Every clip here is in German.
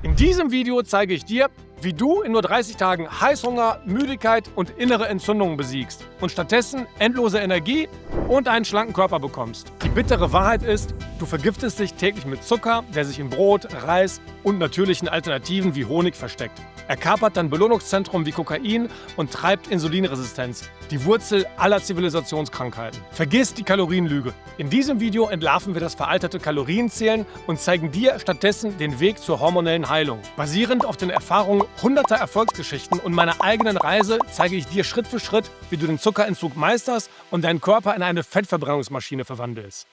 In diesem Video zeige ich dir, wie du in nur 30 Tagen Heißhunger, Müdigkeit und innere Entzündungen besiegst und stattdessen endlose Energie und einen schlanken Körper bekommst. Die bittere Wahrheit ist, du vergiftest dich täglich mit Zucker, der sich in Brot, Reis und natürlichen Alternativen wie Honig versteckt. Er kapert dein Belohnungszentrum wie Kokain und treibt Insulinresistenz, die Wurzel aller Zivilisationskrankheiten. Vergiss die Kalorienlüge. In diesem Video entlarven wir das veraltete Kalorienzählen und zeigen dir stattdessen den Weg zur hormonellen Heilung. Basierend auf den Erfahrungen hunderter Erfolgsgeschichten und meiner eigenen Reise zeige ich dir Schritt für Schritt, wie du den Zuckerentzug meisterst und deinen Körper in eine Fettverbrennungsmaschine verwandelst.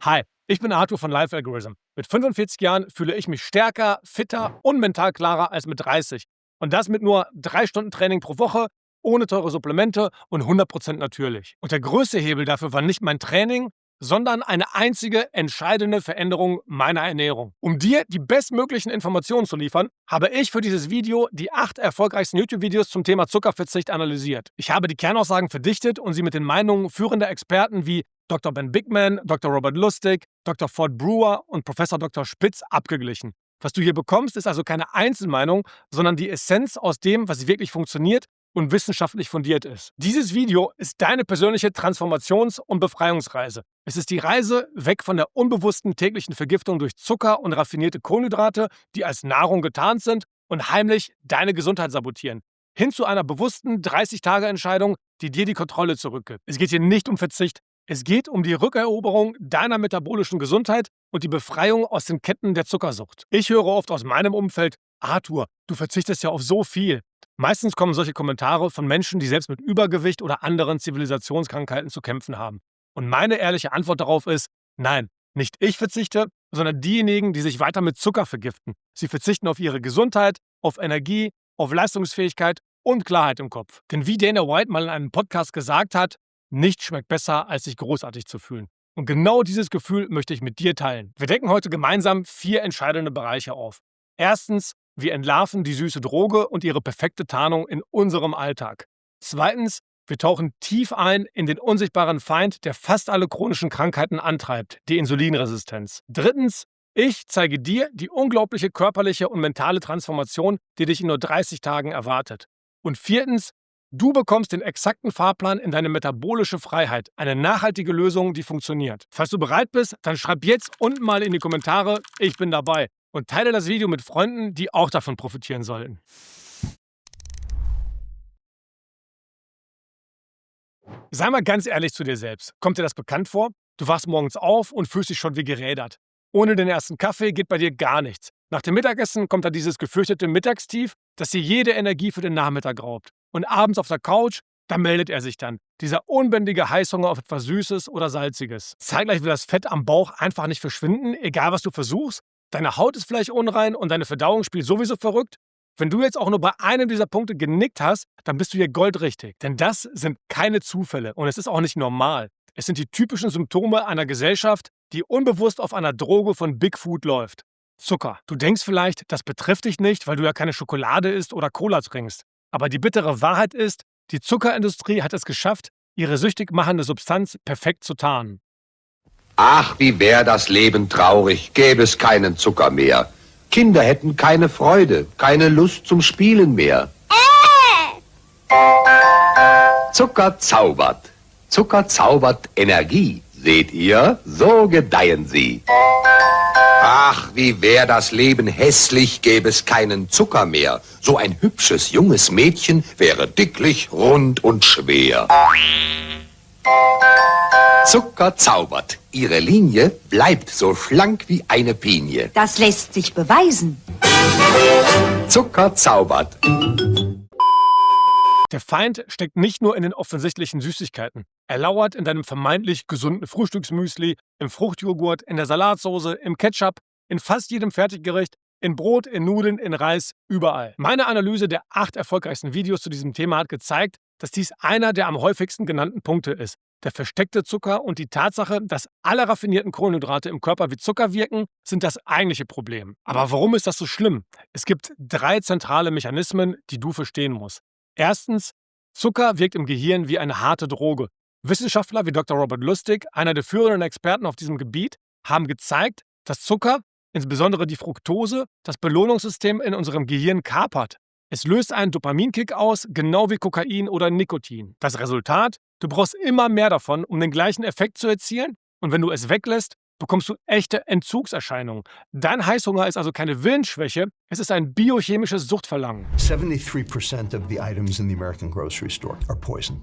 Hi, ich bin Arthur von Life Algorithm. Mit 45 Jahren fühle ich mich stärker, fitter und mental klarer als mit 30. Und das mit nur 3 Stunden Training pro Woche, ohne teure Supplemente und 100% natürlich. Und der größte Hebel dafür war nicht mein Training, sondern eine einzige entscheidende Veränderung meiner Ernährung. Um dir die bestmöglichen Informationen zu liefern, habe ich für dieses Video die 8 erfolgreichsten YouTube-Videos zum Thema Zuckerverzicht analysiert. Ich habe die Kernaussagen verdichtet und sie mit den Meinungen führender Experten wie Dr. Ben Bigman, Dr. Robert Lustig, Dr. Ford Brewer und Professor Dr. Spitz abgeglichen. Was du hier bekommst, ist also keine Einzelmeinung, sondern die Essenz aus dem, was wirklich funktioniert und wissenschaftlich fundiert ist. Dieses Video ist deine persönliche Transformations- und Befreiungsreise. Es ist die Reise weg von der unbewussten täglichen Vergiftung durch Zucker und raffinierte Kohlenhydrate, die als Nahrung getarnt sind und heimlich deine Gesundheit sabotieren, hin zu einer bewussten 30-Tage-Entscheidung, die dir die Kontrolle zurückgibt. Es geht hier nicht um Verzicht. Es geht um die Rückeroberung deiner metabolischen Gesundheit und die Befreiung aus den Ketten der Zuckersucht. Ich höre oft aus meinem Umfeld, Arthur, du verzichtest ja auf so viel. Meistens kommen solche Kommentare von Menschen, die selbst mit Übergewicht oder anderen Zivilisationskrankheiten zu kämpfen haben. Und meine ehrliche Antwort darauf ist, nein, nicht ich verzichte, sondern diejenigen, die sich weiter mit Zucker vergiften. Sie verzichten auf ihre Gesundheit, auf Energie, auf Leistungsfähigkeit und Klarheit im Kopf. Denn wie Dana White mal in einem Podcast gesagt hat, nichts schmeckt besser, als sich großartig zu fühlen. Und genau dieses Gefühl möchte ich mit dir teilen. Wir decken heute gemeinsam 4 entscheidende Bereiche auf. Erstens, wir entlarven die süße Droge und ihre perfekte Tarnung in unserem Alltag. Zweitens, wir tauchen tief ein in den unsichtbaren Feind, der fast alle chronischen Krankheiten antreibt, die Insulinresistenz. Drittens, ich zeige dir die unglaubliche körperliche und mentale Transformation, die dich in nur 30 Tagen erwartet. Und viertens, du bekommst den exakten Fahrplan in deine metabolische Freiheit, eine nachhaltige Lösung, die funktioniert. Falls du bereit bist, dann schreib jetzt unten mal in die Kommentare, ich bin dabei. Und teile das Video mit Freunden, die auch davon profitieren sollten. Sei mal ganz ehrlich zu dir selbst. Kommt dir das bekannt vor? Du wachst morgens auf und fühlst dich schon wie gerädert. Ohne den ersten Kaffee geht bei dir gar nichts. Nach dem Mittagessen kommt da dieses gefürchtete Mittagstief, das dir jede Energie für den Nachmittag raubt. Und abends auf der Couch, da meldet er sich dann. Dieser unbändige Heißhunger auf etwas Süßes oder Salziges. Zeitgleich will das Fett am Bauch einfach nicht verschwinden, egal was du versuchst. Deine Haut ist vielleicht unrein und deine Verdauung spielt sowieso verrückt. Wenn du jetzt auch nur bei einem dieser Punkte genickt hast, dann bist du hier goldrichtig. Denn das sind keine Zufälle und es ist auch nicht normal. Es sind die typischen Symptome einer Gesellschaft, die unbewusst auf einer Droge von Big Food läuft. Zucker. Du denkst vielleicht, das betrifft dich nicht, weil du ja keine Schokolade isst oder Cola trinkst. Aber die bittere Wahrheit ist, die Zuckerindustrie hat es geschafft, ihre süchtig machende Substanz perfekt zu tarnen. Ach, wie wär das Leben traurig, gäbe es keinen Zucker mehr. Kinder hätten keine Freude, keine Lust zum Spielen mehr. Zucker zaubert. Zucker zaubert Energie. Seht ihr, so gedeihen sie. Ach, wie wär das Leben hässlich, gäbe es keinen Zucker mehr. So ein hübsches, junges Mädchen wäre dicklich, rund und schwer. Zucker zaubert. Ihre Linie bleibt so schlank wie eine Pinie. Das lässt sich beweisen. Zucker zaubert. Der Feind steckt nicht nur in den offensichtlichen Süßigkeiten. Er lauert in deinem vermeintlich gesunden Frühstücksmüsli, im Fruchtjoghurt, in der Salatsoße, im Ketchup, in fast jedem Fertiggericht, in Brot, in Nudeln, in Reis, überall. Meine Analyse der 8 erfolgreichsten Videos zu diesem Thema hat gezeigt, dass dies einer der am häufigsten genannten Punkte ist. Der versteckte Zucker und die Tatsache, dass alle raffinierten Kohlenhydrate im Körper wie Zucker wirken, sind das eigentliche Problem. Aber warum ist das so schlimm? Es gibt 3 zentrale Mechanismen, die du verstehen musst. Erstens, Zucker wirkt im Gehirn wie eine harte Droge. Wissenschaftler wie Dr. Robert Lustig, einer der führenden Experten auf diesem Gebiet, haben gezeigt, dass Zucker, insbesondere die Fructose, das Belohnungssystem in unserem Gehirn kapert. Es löst einen Dopaminkick aus, genau wie Kokain oder Nikotin. Das Resultat? Du brauchst immer mehr davon, um den gleichen Effekt zu erzielen. Und wenn du es weglässt, bekommst du echte Entzugserscheinungen. Dein Heißhunger ist also keine Willensschwäche, es ist ein biochemisches Suchtverlangen. 73% of the items in the American grocery store are poisoned.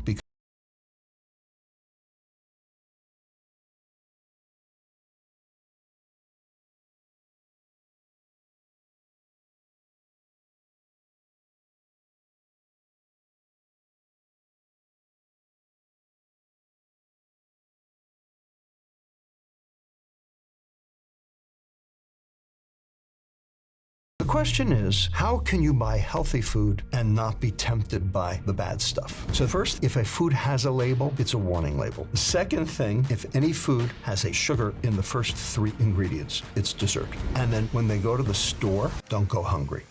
The question is, how can you buy healthy food and not be tempted by the bad stuff? So first, if a food has a label, it's a warning label. The second thing, if any food has a sugar in the first 3 ingredients, it's dessert. And then when they go to the store, don't go hungry.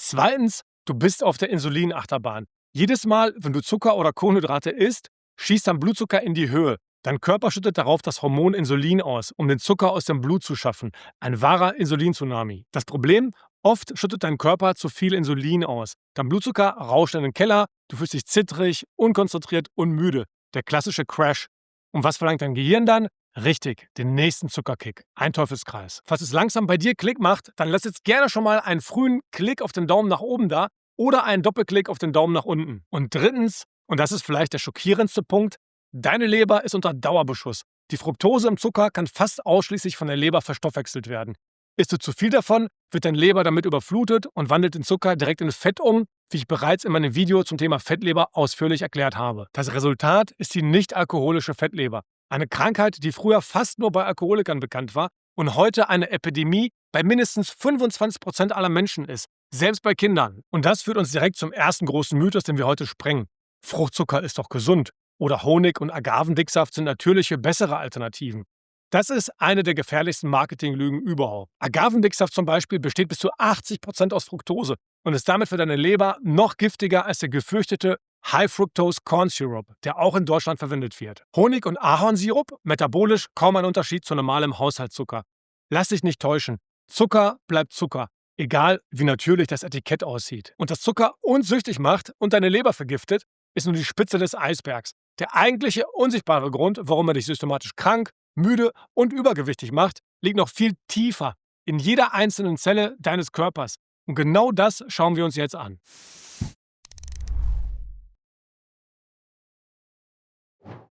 Zweitens, du bist auf der Insulinachterbahn. Jedes Mal, wenn du Zucker oder Kohlenhydrate isst, schießt dein Blutzucker in die Höhe. Dein Körper schüttet darauf das Hormon Insulin aus, um den Zucker aus dem Blut zu schaffen. Ein wahrer Insulin-Tsunami. Das Problem? Oft schüttet dein Körper zu viel Insulin aus. Dein Blutzucker rauscht in den Keller, du fühlst dich zittrig, unkonzentriert und müde. Der klassische Crash. Und was verlangt dein Gehirn dann? Richtig, den nächsten Zuckerkick. Ein Teufelskreis. Falls es langsam bei dir Klick macht, dann lass jetzt gerne schon mal einen frühen Klick auf den Daumen nach oben da oder einen Doppelklick auf den Daumen nach unten. Und drittens, und das ist vielleicht der schockierendste Punkt, deine Leber ist unter Dauerbeschuss. Die Fructose im Zucker kann fast ausschließlich von der Leber verstoffwechselt werden. Isst du zu viel davon, wird deine Leber damit überflutet und wandelt den Zucker direkt in Fett um, wie ich bereits in meinem Video zum Thema Fettleber ausführlich erklärt habe. Das Resultat ist die nicht-alkoholische Fettleber. Eine Krankheit, die früher fast nur bei Alkoholikern bekannt war und heute eine Epidemie bei mindestens 25% aller Menschen ist, selbst bei Kindern. Und das führt uns direkt zum ersten großen Mythos, den wir heute sprengen. Fruchtzucker ist doch gesund. Oder Honig und Agavendicksaft sind natürliche, bessere Alternativen. Das ist eine der gefährlichsten Marketinglügen überhaupt. Agavendicksaft zum Beispiel besteht bis zu 80% aus Fructose und ist damit für deine Leber noch giftiger als der gefürchtete High-Fructose Corn Syrup, der auch in Deutschland verwendet wird. Honig und Ahornsirup, metabolisch kaum ein Unterschied zu normalem Haushaltszucker. Lass dich nicht täuschen. Zucker bleibt Zucker, egal wie natürlich das Etikett aussieht. Und dass Zucker uns süchtig macht und deine Leber vergiftet, ist nur die Spitze des Eisbergs. Der eigentliche unsichtbare Grund, warum er dich systematisch krank, müde und übergewichtig macht, liegt noch viel tiefer in jeder einzelnen Zelle deines Körpers. Und genau das schauen wir uns jetzt an.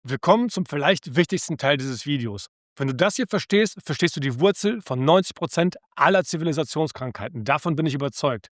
Willkommen zum vielleicht wichtigsten Teil dieses Videos. Wenn du das hier verstehst, verstehst du die Wurzel von 90% aller Zivilisationskrankheiten. Davon bin ich überzeugt.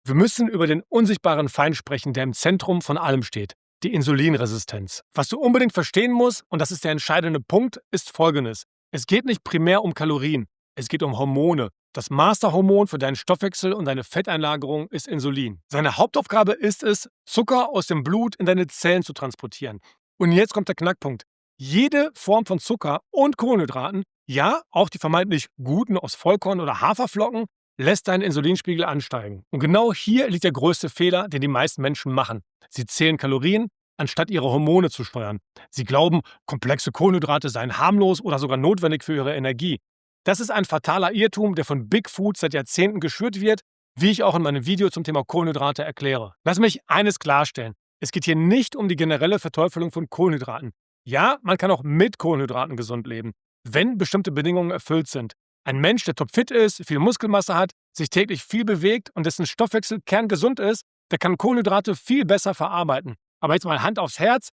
Wir müssen über den unsichtbaren Feind sprechen, der im Zentrum von allem steht. Die Insulinresistenz. Was du unbedingt verstehen musst, und das ist der entscheidende Punkt, ist Folgendes. Es geht nicht primär um Kalorien, es geht um Hormone. Das Masterhormon für deinen Stoffwechsel und deine Fetteinlagerung ist Insulin. Seine Hauptaufgabe ist es, Zucker aus dem Blut in deine Zellen zu transportieren. Und jetzt kommt der Knackpunkt. Jede Form von Zucker und Kohlenhydraten, ja, auch die vermeintlich guten aus Vollkorn oder Haferflocken, lässt deinen Insulinspiegel ansteigen. Und genau hier liegt der größte Fehler, den die meisten Menschen machen. Sie zählen Kalorien, anstatt ihre Hormone zu steuern. Sie glauben, komplexe Kohlenhydrate seien harmlos oder sogar notwendig für ihre Energie. Das ist ein fataler Irrtum, der von Big Food seit Jahrzehnten geschürt wird, wie ich auch in meinem Video zum Thema Kohlenhydrate erkläre. Lass mich eines klarstellen. Es geht hier nicht um die generelle Verteufelung von Kohlenhydraten. Ja, man kann auch mit Kohlenhydraten gesund leben, wenn bestimmte Bedingungen erfüllt sind. Ein Mensch, der topfit ist, viel Muskelmasse hat, sich täglich viel bewegt und dessen Stoffwechsel kerngesund ist, der kann Kohlenhydrate viel besser verarbeiten. Aber jetzt mal Hand aufs Herz.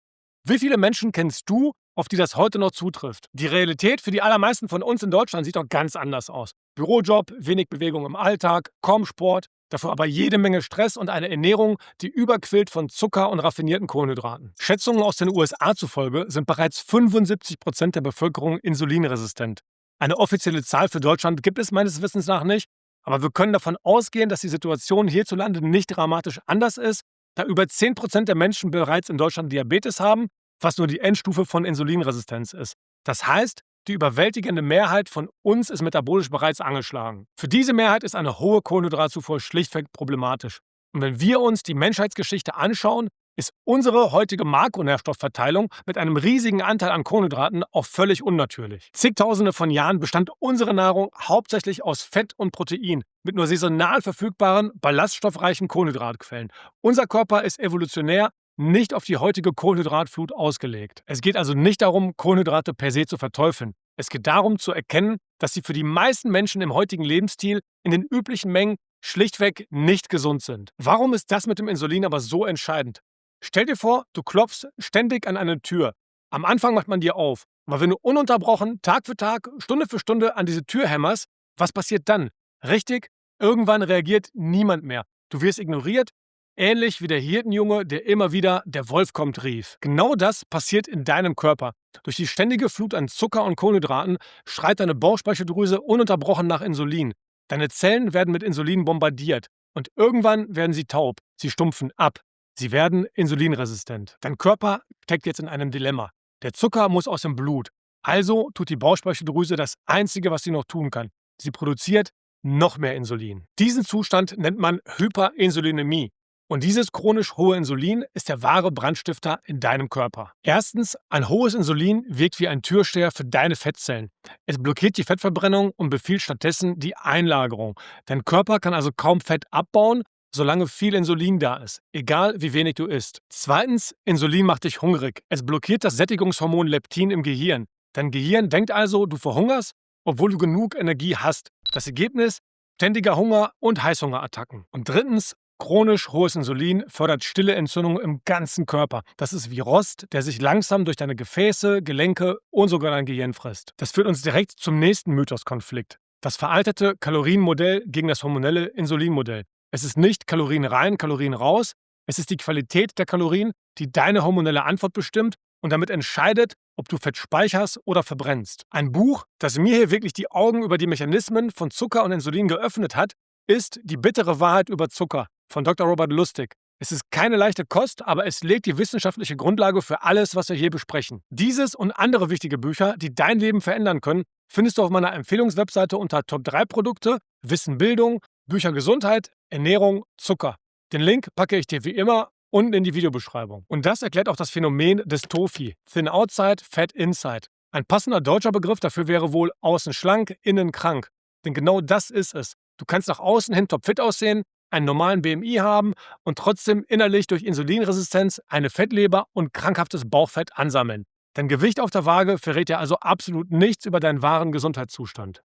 Wie viele Menschen kennst du, auf die das heute noch zutrifft? Die Realität für die allermeisten von uns in Deutschland sieht doch ganz anders aus. Bürojob, wenig Bewegung im Alltag, kaum Sport, dafür aber jede Menge Stress und eine Ernährung, die überquillt von Zucker und raffinierten Kohlenhydraten. Schätzungen aus den USA zufolge sind bereits 75% der Bevölkerung insulinresistent. Eine offizielle Zahl für Deutschland gibt es meines Wissens nach nicht, aber wir können davon ausgehen, dass die Situation hierzulande nicht dramatisch anders ist, da über 10% der Menschen bereits in Deutschland Diabetes haben, was nur die Endstufe von Insulinresistenz ist. Das heißt, die überwältigende Mehrheit von uns ist metabolisch bereits angeschlagen. Für diese Mehrheit ist eine hohe Kohlenhydratzufuhr schlichtweg problematisch. Und wenn wir uns die Menschheitsgeschichte anschauen, ist unsere heutige Makronährstoffverteilung mit einem riesigen Anteil an Kohlenhydraten auch völlig unnatürlich. Zigtausende von Jahren bestand unsere Nahrung hauptsächlich aus Fett und Protein mit nur saisonal verfügbaren, ballaststoffreichen Kohlenhydratquellen. Unser Körper ist evolutionär nicht auf die heutige Kohlenhydratflut ausgelegt. Es geht also nicht darum, Kohlenhydrate per se zu verteufeln. Es geht darum zu erkennen, dass sie für die meisten Menschen im heutigen Lebensstil in den üblichen Mengen schlichtweg nicht gesund sind. Warum ist das mit dem Insulin aber so entscheidend? Stell dir vor, du klopfst ständig an eine Tür. Am Anfang macht man dir auf. Aber wenn du ununterbrochen, Tag für Tag, Stunde für Stunde an diese Tür hämmerst, was passiert dann? Richtig, irgendwann reagiert niemand mehr. Du wirst ignoriert, ähnlich wie der Hirtenjunge, der immer wieder „Der Wolf kommt" rief. Genau das passiert in deinem Körper. Durch die ständige Flut an Zucker und Kohlenhydraten schreit deine Bauchspeicheldrüse ununterbrochen nach Insulin. Deine Zellen werden mit Insulin bombardiert und irgendwann werden sie taub. Sie stumpfen ab. Sie werden insulinresistent. Dein Körper steckt jetzt in einem Dilemma. Der Zucker muss aus dem Blut. Also tut die Bauchspeicheldrüse das Einzige, was sie noch tun kann. Sie produziert noch mehr Insulin. Diesen Zustand nennt man Hyperinsulinämie. Und dieses chronisch hohe Insulin ist der wahre Brandstifter in deinem Körper. Erstens, ein hohes Insulin wirkt wie ein Türsteher für deine Fettzellen. Es blockiert die Fettverbrennung und befiehlt stattdessen die Einlagerung. Dein Körper kann also kaum Fett abbauen, solange viel Insulin da ist, egal wie wenig du isst. Zweitens, Insulin macht dich hungrig. Es blockiert das Sättigungshormon Leptin im Gehirn. Dein Gehirn denkt also, du verhungerst, obwohl du genug Energie hast. Das Ergebnis? Ständiger Hunger und Heißhungerattacken. Und drittens, chronisch hohes Insulin fördert stille Entzündungen im ganzen Körper. Das ist wie Rost, der sich langsam durch deine Gefäße, Gelenke und sogar dein Gehirn frisst. Das führt uns direkt zum nächsten Mythoskonflikt. Das veraltete Kalorienmodell gegen das hormonelle Insulinmodell. Es ist nicht Kalorien rein, Kalorien raus. Es ist die Qualität der Kalorien, die deine hormonelle Antwort bestimmt und damit entscheidet, ob du Fett speicherst oder verbrennst. Ein Buch, das mir hier wirklich die Augen über die Mechanismen von Zucker und Insulin geöffnet hat, ist Die bittere Wahrheit über Zucker von Dr. Robert Lustig. Es ist keine leichte Kost, aber es legt die wissenschaftliche Grundlage für alles, was wir hier besprechen. Dieses und andere wichtige Bücher, die dein Leben verändern können, findest du auf meiner Empfehlungswebseite unter Top 3 Produkte, Wissen Bildung, Bücher Gesundheit, Ernährung, Zucker. Den Link packe ich dir wie immer unten in die Videobeschreibung. Und das erklärt auch das Phänomen des TOFI, Thin Outside, Fat Inside. Ein passender deutscher Begriff dafür wäre wohl außen schlank, innen krank. Denn genau das ist es. Du kannst nach außen hin topfit aussehen, einen normalen BMI haben und trotzdem innerlich durch Insulinresistenz eine Fettleber und krankhaftes Bauchfett ansammeln. Dein Gewicht auf der Waage verrät dir also absolut nichts über deinen wahren Gesundheitszustand.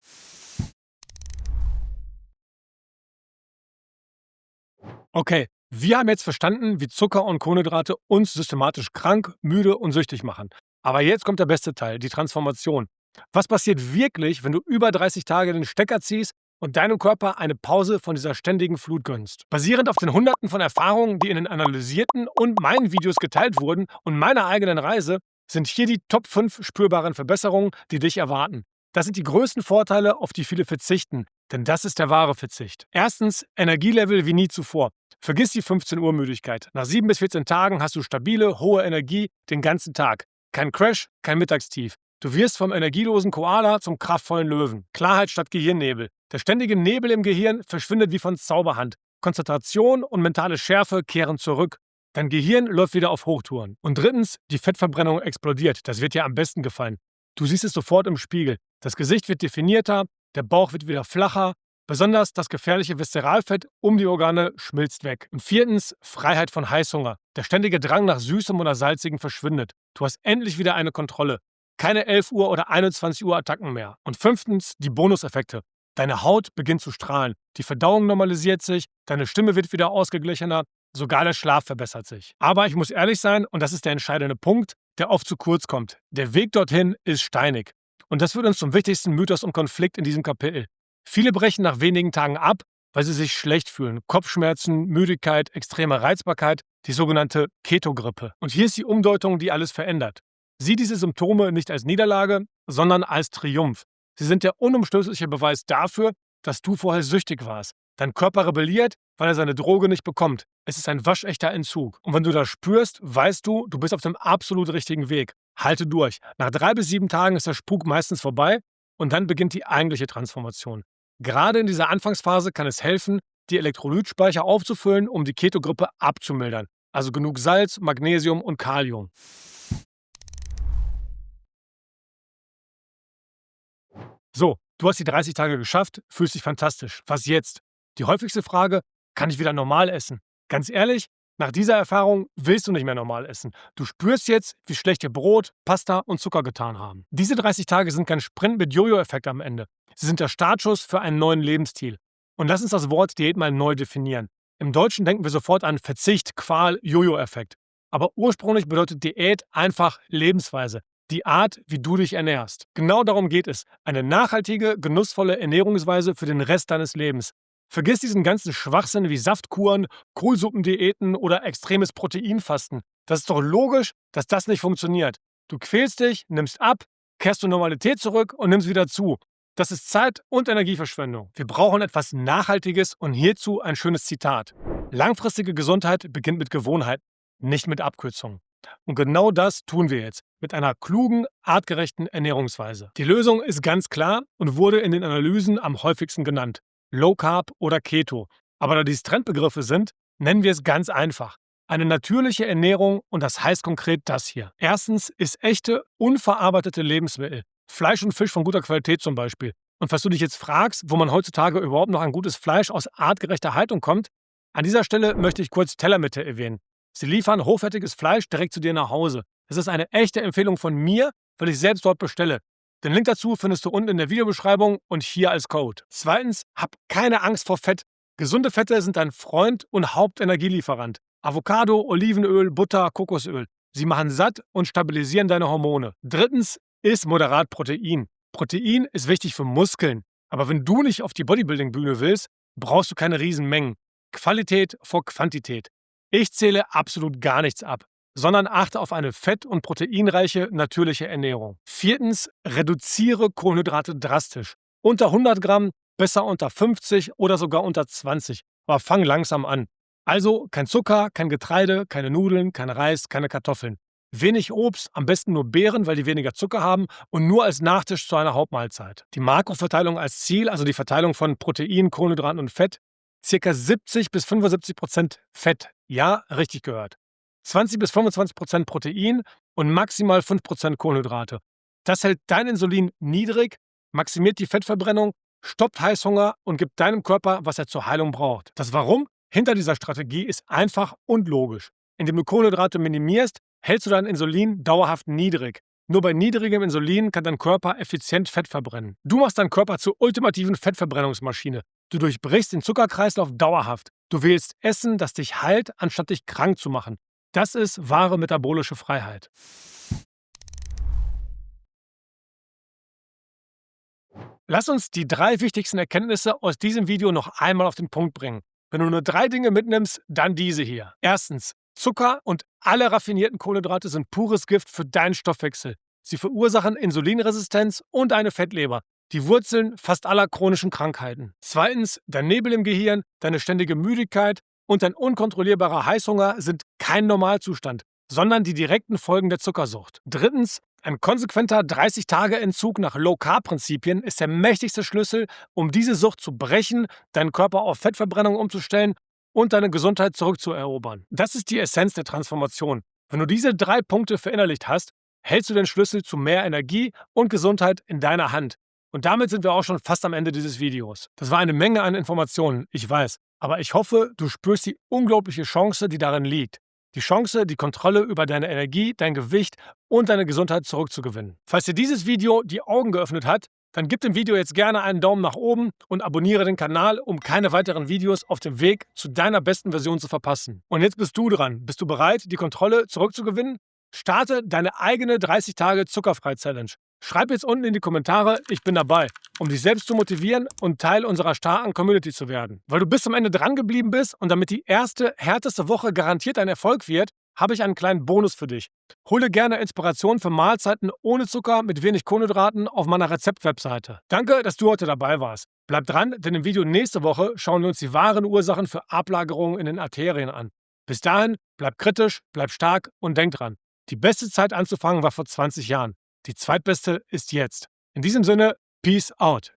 Okay, wir haben jetzt verstanden, wie Zucker und Kohlenhydrate uns systematisch krank, müde und süchtig machen. Aber jetzt kommt der beste Teil, die Transformation. Was passiert wirklich, wenn du über 30 Tage den Stecker ziehst und deinem Körper eine Pause von dieser ständigen Flut gönnst? Basierend auf den Hunderten von Erfahrungen, die in den analysierten und meinen Videos geteilt wurden und meiner eigenen Reise, sind hier die Top 5 spürbaren Verbesserungen, die dich erwarten. Das sind die größten Vorteile, auf die viele verzichten, denn das ist der wahre Verzicht. Erstens, Energielevel wie nie zuvor. Vergiss die 15 Uhr Müdigkeit. Nach 7 bis 14 Tagen hast du stabile, hohe Energie den ganzen Tag. Kein Crash, kein Mittagstief. Du wirst vom energielosen Koala zum kraftvollen Löwen. Klarheit statt Gehirnnebel. Der ständige Nebel im Gehirn verschwindet wie von Zauberhand. Konzentration und mentale Schärfe kehren zurück. Dein Gehirn läuft wieder auf Hochtouren. Und drittens, die Fettverbrennung explodiert. Das wird dir am besten gefallen. Du siehst es sofort im Spiegel. Das Gesicht wird definierter, der Bauch wird wieder flacher. Besonders das gefährliche Viszeralfett um die Organe schmilzt weg. Und viertens, Freiheit von Heißhunger. Der ständige Drang nach Süßem oder Salzigem verschwindet. Du hast endlich wieder eine Kontrolle. Keine 11 Uhr oder 21 Uhr Attacken mehr. Und fünftens, die Bonuseffekte. Deine Haut beginnt zu strahlen. Die Verdauung normalisiert sich, deine Stimme wird wieder ausgeglichener, sogar der Schlaf verbessert sich. Aber ich muss ehrlich sein, und das ist der entscheidende Punkt, der oft zu kurz kommt. Der Weg dorthin ist steinig. Und das führt uns zum wichtigsten Mythos und Konflikt in diesem Kapitel. Viele brechen nach wenigen Tagen ab, weil sie sich schlecht fühlen. Kopfschmerzen, Müdigkeit, extreme Reizbarkeit, die sogenannte Ketogrippe. Und hier ist die Umdeutung, die alles verändert. Sieh diese Symptome nicht als Niederlage, sondern als Triumph. Sie sind der unumstößliche Beweis dafür, dass du vorher süchtig warst. Dein Körper rebelliert, weil er seine Droge nicht bekommt. Es ist ein waschechter Entzug. Und wenn du das spürst, weißt du, du bist auf dem absolut richtigen Weg. Halte durch. Nach 3 bis 7 Tagen ist der Spuk meistens vorbei und dann beginnt die eigentliche Transformation. Gerade in dieser Anfangsphase kann es helfen, die Elektrolytspeicher aufzufüllen, um die Ketogrippe abzumildern. also genug Salz, Magnesium und Kalium. So, du hast die 30 Tage geschafft, fühlst dich fantastisch. Was jetzt? Die häufigste Frage: Kann ich wieder normal essen? Ganz ehrlich, nach dieser Erfahrung willst du nicht mehr normal essen. Du spürst jetzt, wie schlecht dir Brot, Pasta und Zucker getan haben. Diese 30 Tage sind kein Sprint mit Jojo-Effekt am Ende. Sie sind der Startschuss für einen neuen Lebensstil. Und lass uns das Wort Diät mal neu definieren. Im Deutschen denken wir sofort an Verzicht, Qual, Jojo-Effekt. Aber ursprünglich bedeutet Diät einfach Lebensweise. Die Art, wie du dich ernährst. Genau darum geht es. Eine nachhaltige, genussvolle Ernährungsweise für den Rest deines Lebens. Vergiss diesen ganzen Schwachsinn wie Saftkuren, Kohlsuppendiäten oder extremes Proteinfasten. Das ist doch logisch, dass das nicht funktioniert. Du quälst dich, nimmst ab, kehrst zur Normalität zurück und nimmst wieder zu. Das ist Zeit- und Energieverschwendung. Wir brauchen etwas Nachhaltiges und hierzu ein schönes Zitat. Langfristige Gesundheit beginnt mit Gewohnheiten, nicht mit Abkürzungen. Und genau das tun wir jetzt mit einer klugen, artgerechten Ernährungsweise. Die Lösung ist ganz klar und wurde in den Analysen am häufigsten genannt. Low Carb oder Keto. Aber da dies Trendbegriffe sind, nennen wir es ganz einfach. Eine natürliche Ernährung, und das heißt konkret das hier. Erstens ist echte, unverarbeitete Lebensmittel. Fleisch und Fisch von guter Qualität zum Beispiel. Und falls du dich jetzt fragst, wo man heutzutage überhaupt noch an gutes Fleisch aus artgerechter Haltung kommt, an dieser Stelle möchte ich kurz Tellermitte erwähnen. Sie liefern hochwertiges Fleisch direkt zu dir nach Hause. Das ist eine echte Empfehlung von mir, weil ich selbst dort bestelle. Den Link dazu findest du unten in der Videobeschreibung und hier als Code. Zweitens, hab keine Angst vor Fett. Gesunde Fette sind dein Freund und Hauptenergielieferant. Avocado, Olivenöl, Butter, Kokosöl. Sie machen satt und stabilisieren deine Hormone. Drittens, iss moderat Protein. Protein ist wichtig für Muskeln. Aber wenn du nicht auf die Bodybuilding-Bühne willst, brauchst du keine Riesenmengen. Qualität vor Quantität. Ich zähle absolut gar nichts ab, sondern achte auf eine fett- und proteinreiche, natürliche Ernährung. Viertens, reduziere Kohlenhydrate drastisch. Unter 100 Gramm, besser unter 50 oder sogar unter 20. Aber fang langsam an. Also kein Zucker, kein Getreide, keine Nudeln, kein Reis, keine Kartoffeln. Wenig Obst, am besten nur Beeren, weil die weniger Zucker haben und nur als Nachtisch zu einer Hauptmahlzeit. Die Makroverteilung als Ziel, also die Verteilung von Protein, Kohlenhydraten und Fett, ca. 70-75% Fett. Ja, richtig gehört. 20-25% Protein und maximal 5% Kohlenhydrate. Das hält dein Insulin niedrig, maximiert die Fettverbrennung, stoppt Heißhunger und gibt deinem Körper, was er zur Heilung braucht. Das Warum hinter dieser Strategie ist einfach und logisch. Indem du Kohlenhydrate minimierst, hältst du dein Insulin dauerhaft niedrig. Nur bei niedrigem Insulin kann dein Körper effizient Fett verbrennen. Du machst deinen Körper zur ultimativen Fettverbrennungsmaschine. Du durchbrichst den Zuckerkreislauf dauerhaft. Du wählst Essen, das dich heilt, anstatt dich krank zu machen. Das ist wahre metabolische Freiheit. Lass uns die 3 wichtigsten Erkenntnisse aus diesem Video noch einmal auf den Punkt bringen. Wenn du nur 3 Dinge mitnimmst, dann diese hier. Erstens, Zucker und alle raffinierten Kohlenhydrate sind pures Gift für deinen Stoffwechsel. Sie verursachen Insulinresistenz und eine Fettleber. Die Wurzeln fast aller chronischen Krankheiten. Zweitens, dein Nebel im Gehirn, deine ständige Müdigkeit und dein unkontrollierbarer Heißhunger sind kein Normalzustand, sondern die direkten Folgen der Zuckersucht. Drittens, ein konsequenter 30-Tage-Entzug nach Low-Carb-Prinzipien ist der mächtigste Schlüssel, um diese Sucht zu brechen, deinen Körper auf Fettverbrennung umzustellen und deine Gesundheit zurückzuerobern. Das ist die Essenz der Transformation. Wenn du diese 3 Punkte verinnerlicht hast, hältst du den Schlüssel zu mehr Energie und Gesundheit in deiner Hand. Und damit sind wir auch schon fast am Ende dieses Videos. Das war eine Menge an Informationen, ich weiß. Aber ich hoffe, du spürst die unglaubliche Chance, die darin liegt. Die Chance, die Kontrolle über deine Energie, dein Gewicht und deine Gesundheit zurückzugewinnen. Falls dir dieses Video die Augen geöffnet hat, dann gib dem Video jetzt gerne einen Daumen nach oben und abonniere den Kanal, um keine weiteren Videos auf dem Weg zu deiner besten Version zu verpassen. Und jetzt bist du dran. Bist du bereit, die Kontrolle zurückzugewinnen? Starte deine eigene 30 Tage Zuckerfrei-Challenge. Schreib jetzt unten in die Kommentare, ich bin dabei, um dich selbst zu motivieren und Teil unserer starken Community zu werden. Weil du bis zum Ende dran geblieben bist und damit die erste, härteste Woche garantiert ein Erfolg wird, habe ich einen kleinen Bonus für dich. Hole gerne Inspiration für Mahlzeiten ohne Zucker mit wenig Kohlenhydraten auf meiner Rezept-Webseite. Danke, dass du heute dabei warst. Bleib dran, denn im Video nächste Woche schauen wir uns die wahren Ursachen für Ablagerungen in den Arterien an. Bis dahin, bleib kritisch, bleib stark und denk dran. Die beste Zeit anzufangen war vor 20 Jahren. Die zweitbeste ist jetzt. In diesem Sinne, Peace out.